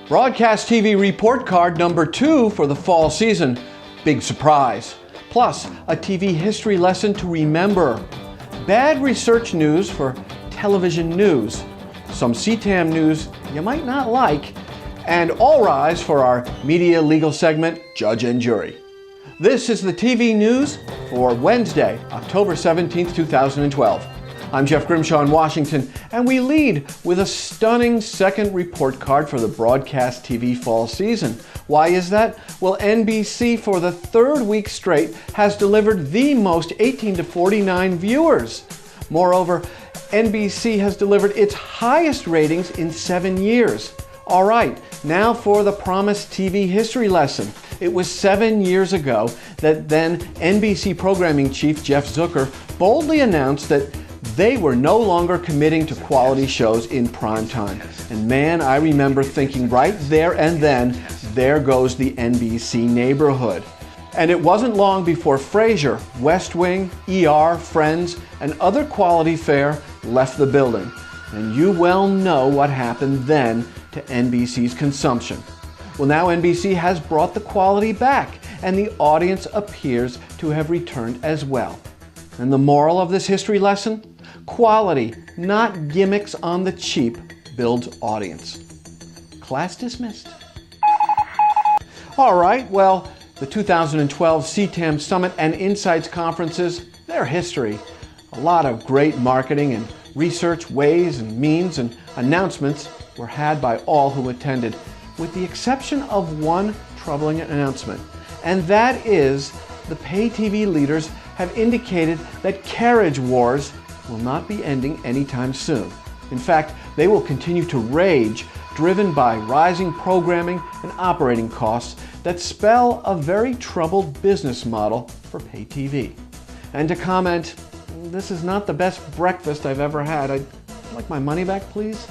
Broadcast TV report card number 2 for the fall season. Big surprise. Plus, a TV history lesson to remember. Bad research news for television news. Some CTAM news you might not like. And all rise for our media legal segment, Judge and Jury. This is the TV news for Wednesday, October 17th, 2012. I'm Jeff Grimshaw in Washington, and we lead with a stunning second report card for the broadcast TV fall season. Why is that? Well, NBC for the third week straight has delivered the most 18 to 49 viewers. Moreover, NBC has delivered its highest ratings in 7 years. All right, now for the promised TV history lesson. It was 7 years ago that then NBC programming chief Jeff Zucker boldly announced that they were no longer committing to quality shows in prime time. And man, I remember thinking right there and then, there goes the NBC neighborhood. And it wasn't long before Frasier, West Wing, ER, Friends, and other quality fare left the building. And you well know what happened then to NBC's consumption. Well, now NBC has brought the quality back, and the audience appears to have returned as well. And the moral of this history lesson? Quality, not gimmicks on the cheap, builds audience. Class dismissed. All right, well, the 2012 CTAM Summit and Insights conferences, they're history. A lot of great marketing and research, ways and means and announcements were had by all who attended, with the exception of one troubling announcement. And that is, the pay TV leaders have indicated that carriage wars will not be ending anytime soon. In fact, they will continue to rage, driven by rising programming and operating costs that spell a very troubled business model for pay TV. And to comment, this is not the best breakfast I've ever had. I'd like my money back, please.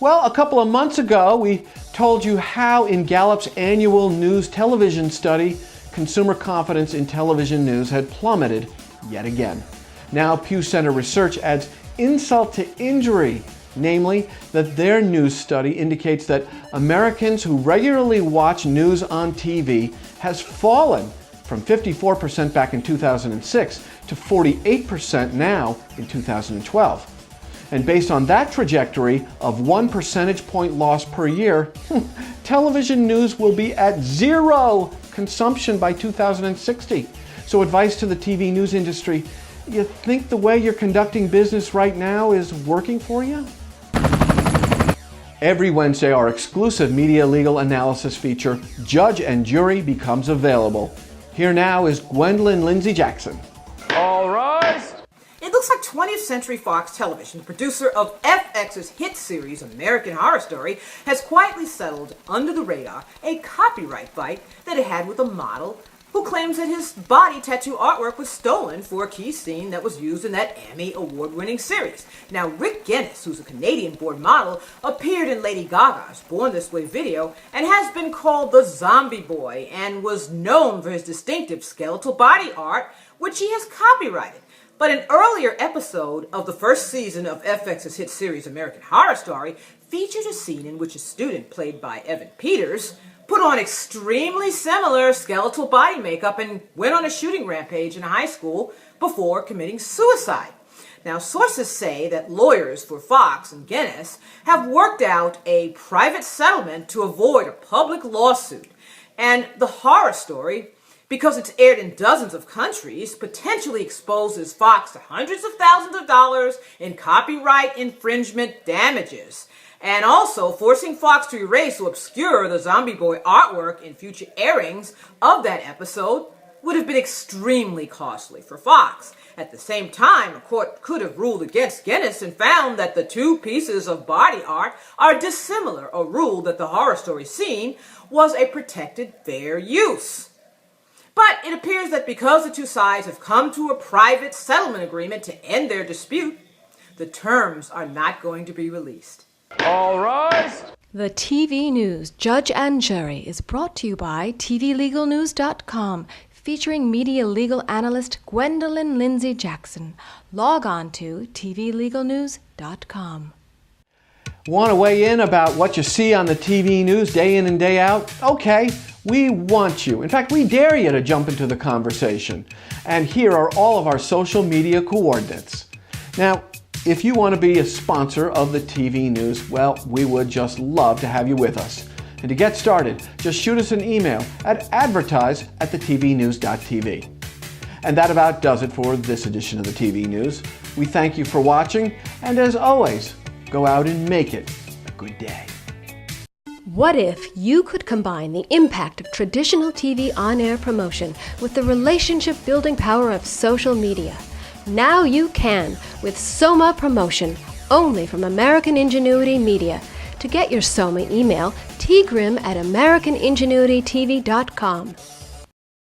Well, a couple of months ago, we told you how in Gallup's annual news television study, consumer confidence in television news had plummeted yet again. Now Pew Center Research adds insult to injury, namely that their news study indicates that Americans who regularly watch news on TV has fallen from 54% back in 2006 to 48% now in 2012. And based on that trajectory of 1 percentage point loss per year, television news will be at 0 consumption by 2060. So advice to the TV news industry, you think the way you're conducting business right now is working for you? Every Wednesday, our exclusive media legal analysis feature, Judge and Jury, becomes available. Here now is Gwendolyn Lindsay Jackson. All rise. It looks like 20th Century Fox Television, producer of FX's hit series American Horror Story, has quietly settled under the radar a copyright fight that it had with a model who claims that his body tattoo artwork was stolen for a key scene that was used in that Emmy award-winning series. Now, Rick Guinness, who's a Canadian-born model, appeared in Lady Gaga's Born This Way video and has been called the Zombie Boy and was known for his distinctive skeletal body art, which he has copyrighted. But an earlier episode of the first season of FX's hit series American Horror Story featured a scene in which a student, played by Evan Peters, put on extremely similar skeletal body makeup and went on a shooting rampage in a high school before committing suicide. Now, sources say that lawyers for Fox and Guinness have worked out a private settlement to avoid a public lawsuit. And the Horror Story, because it's aired in dozens of countries, potentially exposes Fox to hundreds of thousands of dollars in copyright infringement damages, and also forcing Fox to erase or obscure the Zombie Boy artwork in future airings of that episode would have been extremely costly for Fox. At the same time, a court could have ruled against Guinness and found that the two pieces of body art are dissimilar, or ruled that the Horror Story scene was a protected fair use. But it appears that because the two sides have come to a private settlement agreement to end their dispute, the terms are not going to be released. All rise. The TV News Judge and Jury is brought to you by TVLegalNews.com, featuring media legal analyst Gwendolyn Lindsay Jackson. Log on to TVLegalNews.com. Want to weigh in about what you see on the TV news day in and day out? Okay, we want you. In fact, we dare you to jump into the conversation. And here are all of our social media coordinates. Now, if you want to be a sponsor of the TV news, well, we would just love to have you with us. And to get started, just shoot us an email at advertise@thetvnews.tv. And that about does it for this edition of the TV News. We thank you for watching, and as always, go out and make it a good day. What if you could combine the impact of traditional TV on-air promotion with the relationship-building power of social media? Now you can with Soma Promotion, only from American Ingenuity Media. To get your Soma email, tgrim@americaningenuitytv.com.